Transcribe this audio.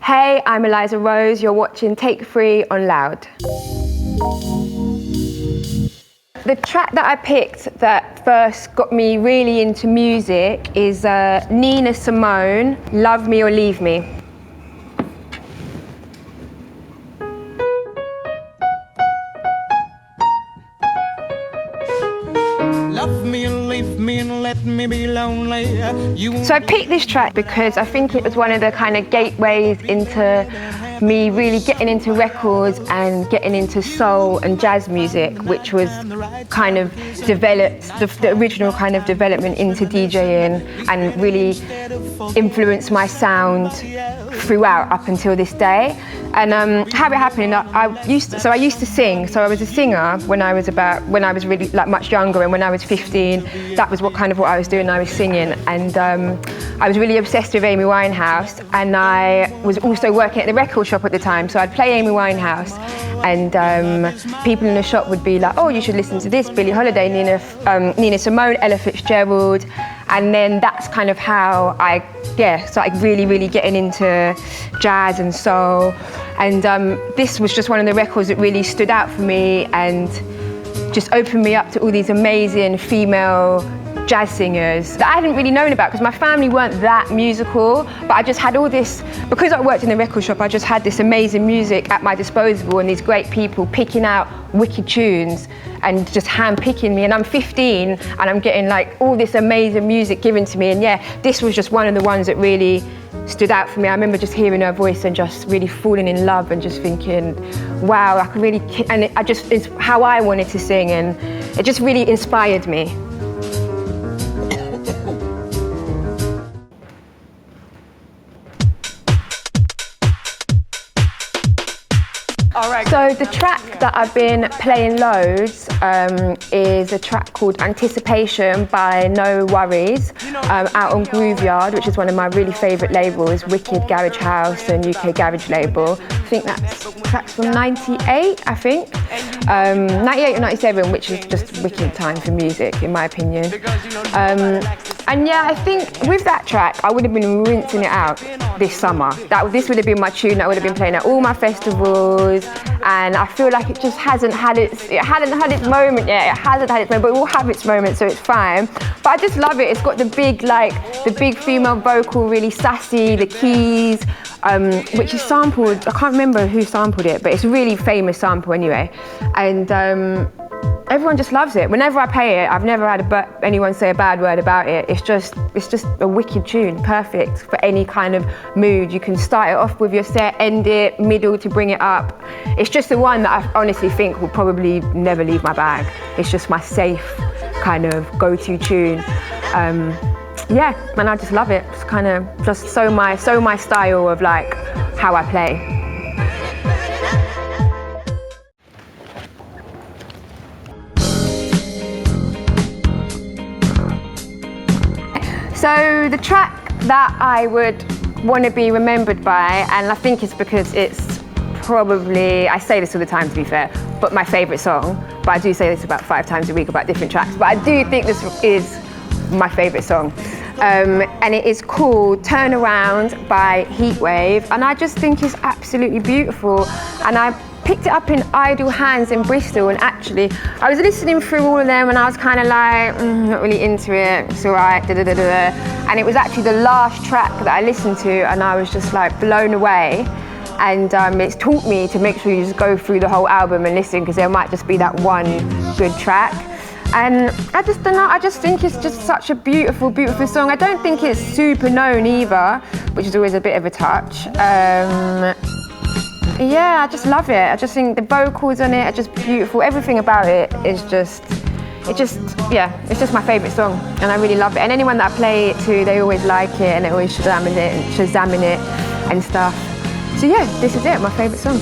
Hey, I'm Eliza Rose. You're watching Take 3 on Loud. The track that I picked that first got me really into music is Nina Simone, Love Me or Leave Me. Love me and leave me and let me be lonely. So I picked this track because I think it was one of the kind of gateways into me really getting into records and getting into soul and jazz music, which was kind of developed, the original kind of development into DJing, and really influenced my sound throughout up until this day. And how it happened, I used to sing. So I was a singer when I was really like much younger, and when I was 15, that was what I was doing. I was singing, and I was really obsessed with Amy Winehouse, and I was also working at the record shop at the time. So I'd play Amy Winehouse, and people in the shop would be like, "Oh, you should listen to this: Billie Holiday, Nina Simone, Ella Fitzgerald." And then that's kind of how I started really getting into jazz and soul. And this was just one of the records that really stood out for me and just opened me up to all these amazing female jazz singers that I hadn't really known about, because my family weren't that musical, but I just had all this, because I worked in the record shop, I just had this amazing music at my disposal and these great people picking out wicked tunes and just hand-picking me. And I'm 15 and I'm getting like all this amazing music given to me, and this was just one of the ones that really stood out for me. I remember just hearing her voice and just really falling in love and just thinking, wow, I could really, and it's how I wanted to sing, and it just really inspired me. So the track that I've been playing loads is a track called Anticipation by No Worries, out on Grooveyard, which is one of my really favourite labels, Wicked Garage House and UK Garage label. I think that's from 98, I think. 98 or 97, which is just wicked time for music, in my opinion. And I think with that track, I would have been rinsing it out this summer. This would have been my tune that I would have been playing at all my festivals, and I feel like it just hasn't had its moment yet. It hasn't had its moment, but it will have its moment, so it's fine. But I just love it. It's got the big female vocal, really sassy, the keys, which is sampled. I can't remember who sampled it, but it's a really famous sample anyway. And everyone just loves it. Whenever I play it, I've never had anyone say a bad word about it. It's just a wicked tune, perfect for any kind of mood. You can start it off with your set, end it, middle to bring it up. It's just the one that I honestly think will probably never leave my bag. It's just my safe kind of go-to tune. And I just love it. It's kind of just so my style of like how I play. So the track that I would want to be remembered by, and I think it's because it's probably, I say this all the time to be fair, but my favourite song, but I do say this about 5 times a week about different tracks, but I do think this is my favourite song. And it is called Turn Around by Heatwave, and I just think it's absolutely beautiful. And I picked it up in Idle Hands in Bristol, and actually I was listening through all of them and I was kind of like, not really into it, it's alright, and it was actually the last track that I listened to, and I was just like blown away. And it's taught me to make sure you just go through the whole album and listen, because there might just be that one good track. And I just don't know, I just think it's just such a beautiful song. I don't think it's super known either, which is always a bit of a touch. I just love it. I just think the vocals on it are just beautiful. Everything about it is it's just my favourite song, and I really love it. And anyone that I play it to, they always like it, and they're always shazamming it and stuff. So this is it, my favourite song.